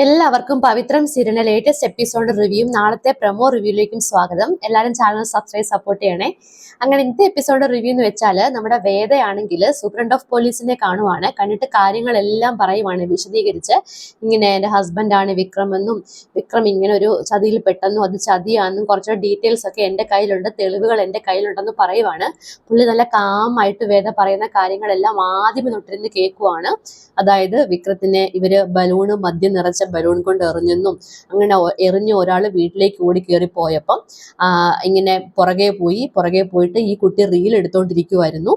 എല്ലാവർക്കും പവിത്രം സീരിയലിന്റെ latest episode റിവ്യൂയും നാളത്തെ പ്രൊമോ റിവ്യൂയിലേക്കും സ്വാഗതം. എല്ലാവരും ചാനൽ സപ്പോർട്ട് ചെയ്യണേ. അങ്ങനെ ഇന്നത്തെ എപ്പിസോഡ് റിവ്യൂ എന്ന് വെച്ചാൽ നമ്മുടെ വേദയാണെങ്കിൽ സൂപ്രണ്ട് ഓഫ് പോലീസിനെ കാണുവാണ്. കണ്ടിട്ട് കാര്യങ്ങളെല്ലാം പറയുവാണ് വിശദീകരിച്ച്. ഇങ്ങനെ എൻ്റെ ഹസ്ബൻഡാണ് വിക്രം എന്നും വിക്രം ഇങ്ങനെ ഒരു ചതിയിൽ പെട്ടെന്നും അത് ചതിയാണെന്നും കുറച്ച് ഡീറ്റെയിൽസ് ഒക്കെ എൻ്റെ കയ്യിലുണ്ട്, തെളിവുകൾ എൻ്റെ കയ്യിലുണ്ടെന്ന് പറയുവാണ്. പുള്ളി നല്ല കാമായിട്ട് വേദ പറയുന്ന കാര്യങ്ങളെല്ലാം ആദ്യമേ തൊട്ടിരുന്ന് കേൾക്കുവാണ്. അതായത് വിക്രത്തിനെ ഇവര് ബലൂണ് മദ്യം നിറച്ച ബലൂൺ കൊണ്ട് എറിഞ്ഞെന്നും അങ്ങനെ എറിഞ്ഞ് ഒരാൾ വീട്ടിലേക്ക് ഓടി കയറിപ്പോയപ്പം ഇങ്ങനെ പുറകെ പോയിട്ട് ഈ കുട്ടി റീൽ എടുത്തോണ്ടിരിക്കുമായിരുന്നു.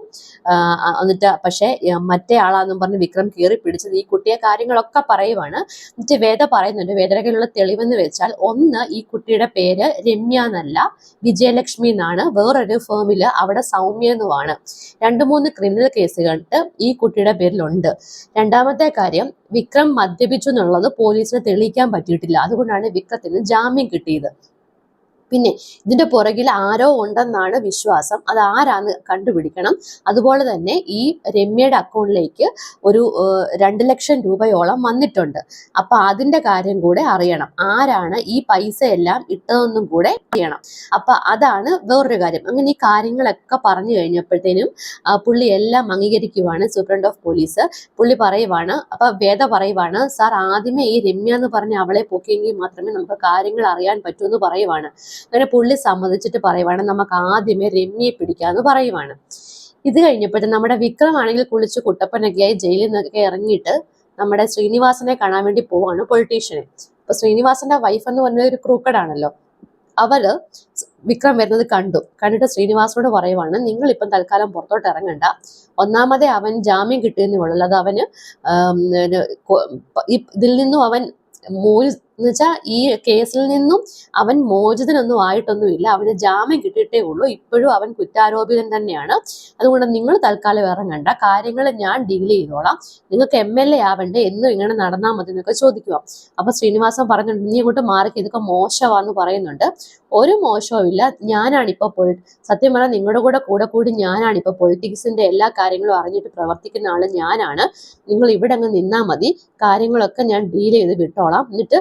എന്നിട്ട് പക്ഷെ മറ്റേ ആളാന്നും പറഞ്ഞ് വിക്രം കയറി പിടിച്ചത് ഈ കുട്ടിയെ കാര്യങ്ങളൊക്കെ പറയുവാണ്. എന്നിട്ട് വേദ പറയുന്നുണ്ട്, വേദയുടെ കയ്യിലുള്ള തെളിവെന്ന് വെച്ചാൽ ഒന്ന്, ഈ കുട്ടിയുടെ പേര് രമ്യ എന്നല്ല വിജയലക്ഷ്മി എന്നാണ്. വേറൊരു ഫേമില് അവിടെ സൗമ്യ എന്നുമാണ്. 2-3 ക്രിമിനൽ കേസുകൾക്ക് ഈ കുട്ടിയുടെ പേരിലുണ്ട്. രണ്ടാമത്തെ കാര്യം, വിക്രം മദ്യപിച്ചു എന്നുള്ളത് പോലീസിന് തെളിയിക്കാൻ പറ്റിയിട്ടില്ല. അതുകൊണ്ടാണ് വിക്രത്തിന് ജാമ്യം കിട്ടിയത്. പിന്നെ ഇതിന്റെ പുറകിൽ ആരോ ഉണ്ടെന്നാണ് വിശ്വാസം. അത് ആരാന്ന് കണ്ടുപിടിക്കണം. അതുപോലെ തന്നെ ഈ രമ്യയുടെ അക്കൗണ്ടിലേക്ക് ഒരു 2 ലക്ഷം രൂപയോളം വന്നിട്ടുണ്ട്. അപ്പൊ അതിന്റെ കാര്യം കൂടെ അറിയണം. ആരാണ് ഈ പൈസ എല്ലാം ഇട്ടതെന്നും കൂടെ അറിയണം. അപ്പൊ അതാണ് വേറൊരു കാര്യം. അങ്ങനെ ഈ കാര്യങ്ങളൊക്കെ പറഞ്ഞു കഴിഞ്ഞപ്പോഴത്തേനും പുള്ളി എല്ലാം അംഗീകരിക്കുവാണ് സൂപ്രണ്ട് ഓഫ് പോലീസ്. പുള്ളി പറയുവാണ്, അപ്പൊ വേദ പറയുവാണ്, സാർ ആദ്യമേ ഈ രമ്യ എന്ന് പറഞ്ഞ അവളെ പൊക്കിയെങ്കിൽ മാത്രമേ നമുക്ക് കാര്യങ്ങൾ അറിയാൻ പറ്റൂ എന്ന് പറയുവാണ്. അങ്ങനെ പുള്ളി സമ്മതിച്ചിട്ട് പറയുവാണ്, നമുക്ക് ആദ്യമേ രമ്യയെ പിടിക്കാന്ന് പറയുവാണ്. ഇത് കഴിഞ്ഞപ്പോഴത്തെ നമ്മുടെ വിക്രം ആണെങ്കിൽ കുളിച്ച് കുട്ടപ്പനൊക്കെയായി ജയിലിൽ നിന്നൊക്കെ ഇറങ്ങിയിട്ട് നമ്മുടെ ശ്രീനിവാസനെ കാണാൻ വേണ്ടി പോവാണ്, പൊളിറ്റീഷ്യനെ. അപ്പൊ ശ്രീനിവാസന്റെ വൈഫ് എന്ന് പറഞ്ഞ ഒരു ക്രൂക്കഡാണല്ലോ. അവര് വിക്രം വരുന്നത് കണ്ടിട്ട് ശ്രീനിവാസനോട് പറയുവാണ്, നിങ്ങൾ ഇപ്പം തൽക്കാലം പുറത്തോട്ട് ഇറങ്ങണ്ട. ഒന്നാമതേ അവൻ ജാമ്യം കിട്ടിയെന്നേ ഉള്ളൂ. അത് അവന് ഇതിൽ നിന്നും അവൻ എന്ന് വെച്ചാൽ ഈ കേസിൽ നിന്നും അവൻ മോചിതനൊന്നും ആയിട്ടൊന്നുമില്ല. അവന് ജാമ്യം കിട്ടിയിട്ടേ ഉള്ളൂ. ഇപ്പോഴും അവൻ കുറ്റാരോപിതൻ തന്നെയാണ്. അതുകൊണ്ട് നിങ്ങൾ തൽക്കാലം ഇറങ്ങണ്ട, കാര്യങ്ങൾ ഞാൻ ഡീൽ ചെയ്തോളാം. നിങ്ങൾക്ക് MLA ആവണ്ടേ, എന്നും ഇങ്ങനെ നടന്നാൽ മതി എന്നൊക്കെ ചോദിക്കുക. അപ്പൊ ശ്രീനിവാസൻ പറഞ്ഞിട്ടുണ്ട്, നീ ഇങ്ങോട്ട് മാറി, ഇതൊക്കെ മോശമാന്ന് പറയുന്നുണ്ട്. ഒരു മോശവും ഇല്ല. ഞാനാണിപ്പോ സത്യം പറഞ്ഞാൽ നിങ്ങളുടെ കൂടെ ഞാനാണിപ്പോ പൊളിറ്റിക്സിന്റെ എല്ലാ കാര്യങ്ങളും അറിഞ്ഞിട്ട് പ്രവർത്തിക്കുന്ന ആള് ഞാനാണ്. നിങ്ങൾ ഇവിടെ അങ്ങ് നിന്നാൽ മതി, കാര്യങ്ങളൊക്കെ ഞാൻ ഡീൽ ചെയ്ത് വിട്ടോളാം. എന്നിട്ട്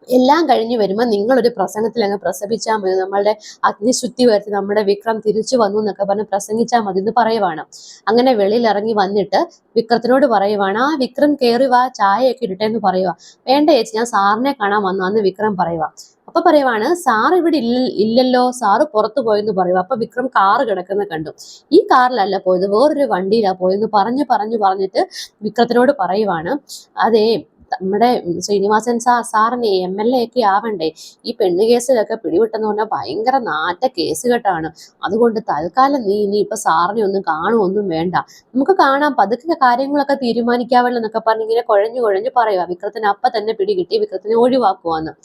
എല്ലാം കഴിഞ്ഞ് വരുമ്പോൾ നിങ്ങളൊരു പ്രസംഗത്തിൽ അങ്ങ് പ്രസംഗിച്ചാൽ മതി, നമ്മളുടെ അഗ്നിശുദ്ധി വരുത്തി നമ്മുടെ വിക്രം തിരിച്ചു വന്നു എന്നൊക്കെ പറഞ്ഞ് പ്രസംഗിച്ചാൽ മതി എന്ന് പറയുവാണ്. അങ്ങനെ വെളിയിൽ ഇറങ്ങി വന്നിട്ട് വിക്രത്തിനോട് പറയുവാണ്, ആ വിക്രം കയറി വാ, ചായയൊക്കെ ഇടട്ടെ എന്ന് പറയുക. വേണ്ട ചേച്ചി, ഞാൻ സാറിനെ കാണാൻ വന്നു അന്ന് വിക്രം പറയുക. അപ്പൊ പറയുവാണ്, സാർ ഇവിടെ ഇല്ലല്ലോ, സാറ് പുറത്തു പോയെന്ന് പറയുക. അപ്പൊ വിക്രം കാറ് കിടക്കുന്ന കണ്ടു. ഈ കാറിലല്ല പോയത്, വേറൊരു വണ്ടിയിലാണ് പോയെന്ന് പറഞ്ഞിട്ട് വിക്രത്തിനോട് പറയുവാണ്, അതെ നമ്മുടെ ശ്രീനിവാസൻ സാറിന് MLA ഒക്കെ ആവണ്ടേ, ഈ പെണ്ണ് കേസിലൊക്കെ പിടിവിട്ടെന്ന് പറഞ്ഞാൽ ഭയങ്കര നാറ്റ കേസ് കെട്ടാണ്. അതുകൊണ്ട് തൽക്കാലം നീ ഇനി ഇപ്പൊ സാറിനെ ഒന്നും കാണുമൊന്നും വേണ്ട, നമുക്ക് കാണാം, പതുക്കെ കാര്യങ്ങളൊക്കെ തീരുമാനിക്കാവല്ലോ എന്നൊക്കെ പറഞ്ഞ് ഇങ്ങനെ കുഴഞ്ഞു പറയുക. വിക്രത്തിന് അപ്പൊ തന്നെ പിടികിട്ടി, വിക്രത്തിനെ ഒഴിവാക്കുവാന്ന്.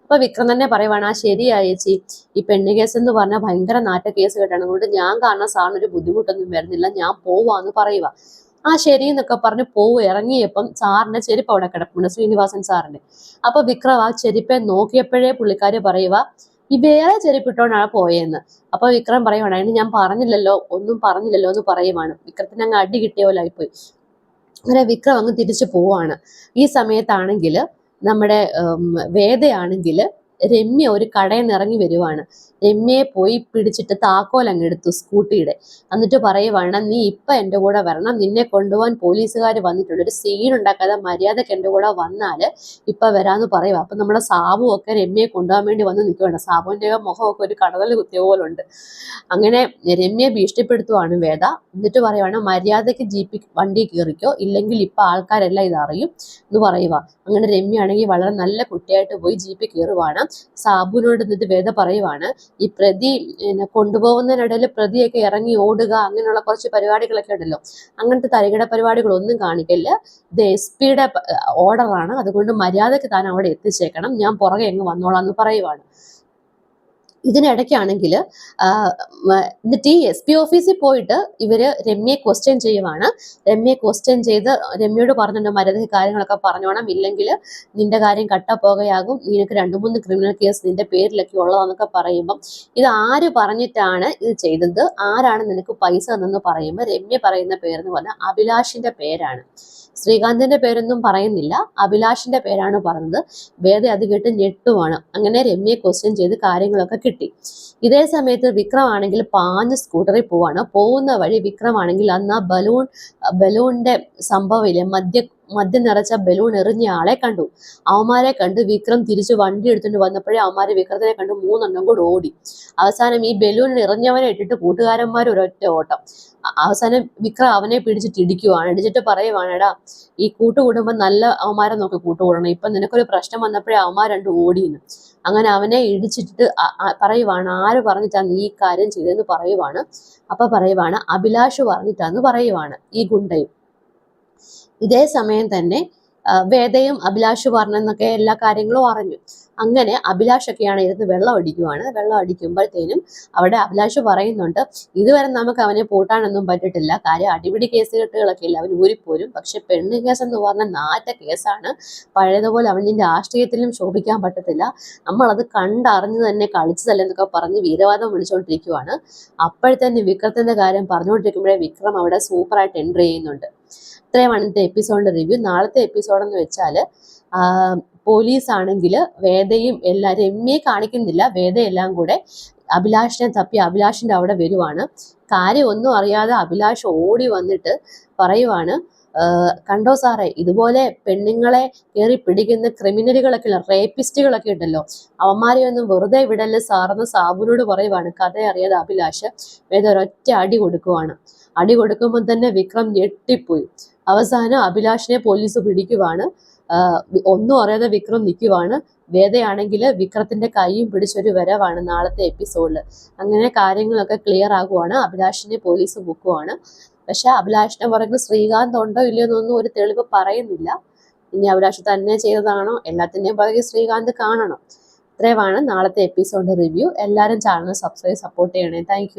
അപ്പൊ വിക്രം തന്നെ പറയുവാണ്, ആ ശരിയാ ചേച്ചി, ഈ പെണ്ണ് കേസ് എന്ന് പറഞ്ഞാൽ ഭയങ്കര നാറ്റ കേസ് കെട്ടാണ്. അതുകൊണ്ട് ഞാൻ കാരണം സാറിനൊരു ബുദ്ധിമുട്ടൊന്നും വരുന്നില്ല, ഞാൻ പോവാന്ന് പറയുക. ആ ശരി എന്നൊക്കെ പറഞ്ഞ് ഇറങ്ങിയപ്പം സാറിന്റെ ചെരുപ്പ് അവിടെ കിടപ്പുണ്ട്, ശ്രീനിവാസൻ സാറിന്റെ. അപ്പൊ വിക്രം ആ ചെരുപ്പെ നോക്കിയപ്പോഴേ പുള്ളിക്കാര് പറയുക, ഈ വേറെ ചെരുപ്പിട്ടോണ്ടാണ് പോയെന്ന്. അപ്പൊ വിക്രം പറയുവാണ്, അതിന് ഞാൻ ഒന്നും പറഞ്ഞില്ലല്ലോ എന്ന് പറയുവാണ്. വിക്രത്തിന് അങ്ങ് അടി കിട്ടിയ പോലെ ആയിപ്പോയി. അങ്ങനെ വിക്രം അങ്ങ് തിരിച്ചു പോവാണ്. ഈ സമയത്താണെങ്കിൽ നമ്മുടെ വേദയാണെങ്കിൽ രമ്യ ഒരു കടയിൽ നിന്ന് ഇറങ്ങി വരുവാണ്. രമ്യയെ പോയി പിടിച്ചിട്ട് താക്കോൽ അങ്ങ് എടുത്തു സ്കൂട്ടിയുടെ. എന്നിട്ട് പറയുവാണ്, നീ ഇപ്പൊ എൻ്റെ കൂടെ വരണം, നിന്നെ കൊണ്ടുപോകാൻ പോലീസുകാർ വന്നിട്ടുണ്ട്, ഒരു സീൻ ഉണ്ടാക്കാതെ മര്യാദക്ക് എൻ്റെ കൂടെ വന്നാല് ഇപ്പൊ വരാന്ന് പറയുക. അപ്പൊ നമ്മുടെ സാബു ഒക്കെ രമ്യയെ കൊണ്ടുപോകാൻ വേണ്ടി വന്ന് നിൽക്കുകയാണ്. സാബുവിന്റെ മുഖമൊക്കെ ഒരു കടതൽ കുത്തിയ പോലുണ്ട്. അങ്ങനെ രമ്യയെ ഭീഷണിപ്പെടുത്തുവാണ് വേദ. എന്നിട്ട് പറയുവാണ്, മര്യാദക്ക് ജീപ്പ് വണ്ടി കയറിക്കോ, ഇല്ലെങ്കിൽ ഇപ്പൊ ആൾക്കാരെല്ലാം ഇതറിയും എന്ന് പറയുക. അങ്ങനെ രമ്യ ആണെങ്കിൽ വളരെ നല്ല കുട്ടിയായിട്ട് പോയി ജീപ്പിൽ കയറുവാണ്. സാബുവിനോട് എന്നിട്ട് വേദ പറയുവാണ്, ഈ പ്രതി കൊണ്ടുപോകുന്നതിനിടയിൽ പ്രതിയൊക്കെ ഇറങ്ങി ഓടുക, അങ്ങനെയുള്ള കുറച്ച് പരിപാടികളൊക്കെ ഉണ്ടല്ലോ, അങ്ങനത്തെ തരികിട പരിപാടികളൊന്നും കാണിക്കില്ല. ഇത് SP-യുടെ ഓർഡറാണ്, അതുകൊണ്ട് മര്യാദക്ക് താൻ അവിടെ എത്തിച്ചേക്കണം, ഞാൻ പുറകെ എങ്ങ് വന്നോളാം എന്ന് പറയുവാണ്. ഇതിനിടയ്ക്കാണെങ്കിൽ എന്നിട്ട് ഈ SP ഓഫീസിൽ പോയിട്ട് ഇവര് രമ്യയെ ക്വസ്റ്റ്യൻ ചെയ്യുവാണ്. രമ്യയെ ക്വസ്റ്റ്യൻ ചെയ്ത് രമ്യയോട് പറഞ്ഞിട്ടുണ്ട് മര്യാദയ്ക്ക് കാര്യങ്ങളൊക്കെ പറഞ്ഞോണം, ഇല്ലെങ്കിൽ നിന്റെ കാര്യം കട്ടപ്പോകയാകും, നിനക്ക് 2-3 ക്രിമിനൽ കേസ് നിന്റെ പേരിലൊക്കെ ഉള്ളതാന്നൊക്കെ പറയുമ്പം ഇത് ആര് പറഞ്ഞിട്ടാണ് ഇത് ചെയ്തത്, ആരാണ് നിനക്ക് പൈസ തന്നെന്ന് പറയുമ്പോൾ രമ്യ പറയുന്ന പേരെന്ന് പറഞ്ഞാൽ അഭിലാഷിന്റെ പേരാണ്. ശ്രീകാന്തിന്റെ പേരൊന്നും പറയുന്നില്ല, അഭിലാഷിന്റെ പേരാണ് പറഞ്ഞത്. വേദ അത് കേട്ട് ഞെട്ടുവാണ്. അങ്ങനെ രമ്യയെ ക്വസ്റ്റ്യൻ ചെയ്ത് കാര്യങ്ങളൊക്കെ കിട്ടി. ഇതേ സമയത്ത് വിക്രം ആണെങ്കിൽ പാഞ്ഞ് സ്കൂട്ടറിൽ പോവാണ്. പോകുന്ന വഴി വിക്രം ആണെങ്കിൽ അന്ന് ആ ബലൂണിന്റെ സംഭവമില്ലേ, മദ്യം നിറച്ച ബലൂൺ എറിഞ്ഞ ആളെ കണ്ടു. അവന്മാരെ കണ്ട് വിക്രം തിരിച്ച് വണ്ടി എടുത്തുകൊണ്ട് വന്നപ്പോഴേ അവന്മാരെ വിക്രത്തിനെ കണ്ട് 3 എണ്ണം കൂടെ ഓടി. അവസാനം ഈ ബലൂൺ എറിഞ്ഞവനെ ഇട്ടിട്ട് കൂട്ടുകാരന്മാർ ഒരൊറ്റ ഓട്ടം. അവസാനം വിക്രം അവനെ പിടിച്ചിട്ട് ഇടിക്കുവാണ്. ഇടിച്ചിട്ട് പറയുവാണ്, എടാ ഈ കൂട്ടുകൂടുമ്പോൾ നല്ല അവന്മാരെ നോക്കി കൂട്ടുകൂടണം, ഇപ്പൊ നിനക്കൊരു പ്രശ്നം വന്നപ്പോഴേ അവന്മാർ 2 ഓടിയെന്ന്. അങ്ങനെ അവനെ ഇടിച്ചിട്ട് പറയുവാണ്, ആര് പറഞ്ഞിട്ടാണ് നീ ഈ കാര്യം ചെയ്തതെന്ന് പറയുവാണ്. അപ്പൊ പറയുവാണ് അഭിലാഷ് പറഞ്ഞിട്ടാന്ന് പറയുവാണ് ഈ ഗുണ്ടയും. ഇതേ സമയം തന്നെ വേദയും അഭിലാഷ് പറഞ്ഞെന്നൊക്കെ എല്ലാ കാര്യങ്ങളും അറിഞ്ഞു. അങ്ങനെ അഭിലാഷൊക്കെയാണ് ഇരുന്ന് വെള്ളം അടിക്കുവാണ്. വെള്ളം അടിക്കുമ്പോഴത്തേനും അവിടെ അഭിലാഷ് പറയുന്നുണ്ട്, ഇതുവരെ നമുക്ക് അവനെ പൂട്ടാനൊന്നും പറ്റിയിട്ടില്ല, കാര്യം അടിപിടി കേസുകെട്ടുകളൊക്കെ ഇല്ല, അവൻ ഊരിപ്പോരും. പക്ഷെ പെണ്ണ് കേസ് എന്ന് പറഞ്ഞ നാറ്റ കേസാണ്, പഴയതുപോലെ അവനിന്റെ രാഷ്ട്രീയത്തിലും ശോഭിക്കാൻ പറ്റത്തില്ല, നമ്മളത് കണ്ടറിഞ്ഞ് തന്നെ കളിച്ചതല്ലേ എന്നൊക്കെ പറഞ്ഞ് വീരവാദം വിളിച്ചുകൊണ്ടിരിക്കുവാണ്. അപ്പോഴത്തന്നെ വിക്രത്തിന്റെ കാര്യം പറഞ്ഞുകൊണ്ടിരിക്കുമ്പോഴേ വിക്രം അവിടെ സൂപ്പറായിട്ട് എൻട്രി ചെയ്യുന്നുണ്ട്. ഇത്രയുമാണ് ഇന്നത്തെ എപ്പിസോഡിന്റെ റിവ്യൂ. നാളത്തെ എപ്പിസോഡ് എന്ന് വെച്ചാൽ പോലീസ് ആണെങ്കിൽ വേദയും രമ്യയെ കാണിക്കുന്നില്ല, വേദയെല്ലാം കൂടെ അഭിലാഷിനെ തപ്പി അഭിലാഷിന്റെ അവിടെ വരുവാണ്. കാര്യം ഒന്നും അറിയാതെ അഭിലാഷ് ഓടി വന്നിട്ട് പറയുവാണ്, കണ്ടോ സാറേ, ഇതുപോലെ പെണ്ണുങ്ങളെ കയറി പിടിക്കുന്ന ക്രിമിനലുകളൊക്കെ ഉള്ള റേപ്പിസ്റ്റുകളൊക്കെ ഉണ്ടല്ലോ, അവന്മാരെ ഒന്നും വെറുതെ വിടല്ലേ സാറെന്ന് സാബുനോട് പറയുവാണ്. കഥ അറിയാതെ അഭിലാഷ് വേദ ഒരൊറ്റ അടി കൊടുക്കുവാണ്. അടി കൊടുക്കുമ്പോൾ തന്നെ വിക്രം ഞെട്ടിപ്പോയി. അവസാനം അഭിലാഷിനെ പോലീസ് പിടിക്കുവാണ്. ഒന്നും അറിയാതെ വിക്രം നിൽക്കുവാണ്. വേദയാണെങ്കിൽ വിക്രത്തിന്റെ കൈയും പിടിച്ചൊരു വരവാണ് നാളത്തെ എപ്പിസോഡിൽ. അങ്ങനെ കാര്യങ്ങളൊക്കെ ക്ലിയർ ആകുവാണ്. അഭിലാഷിനെ പോലീസ് മുക്കുവാണ്. പക്ഷെ അഭിലാഷിനെ പറയുന്നത് ശ്രീകാന്ത് ഉണ്ടോ ഇല്ലയോ എന്നൊന്നും ഒരു തെളിവ് പറയുന്നില്ല. ഇനി അഭിലാഷ് തന്നെ ചെയ്തതാണോ, എല്ലാത്തിൻ്റെയും പുറകെ ശ്രീകാന്ത് കാണണം. ഇത്രയുമാണ് നാളത്തെ എപ്പിസോഡിന്റെ റിവ്യൂ. എല്ലാവരും ചാനൽ സബ്സ്ക്രൈബ് സപ്പോർട്ട് ചെയ്യണേ. താങ്ക്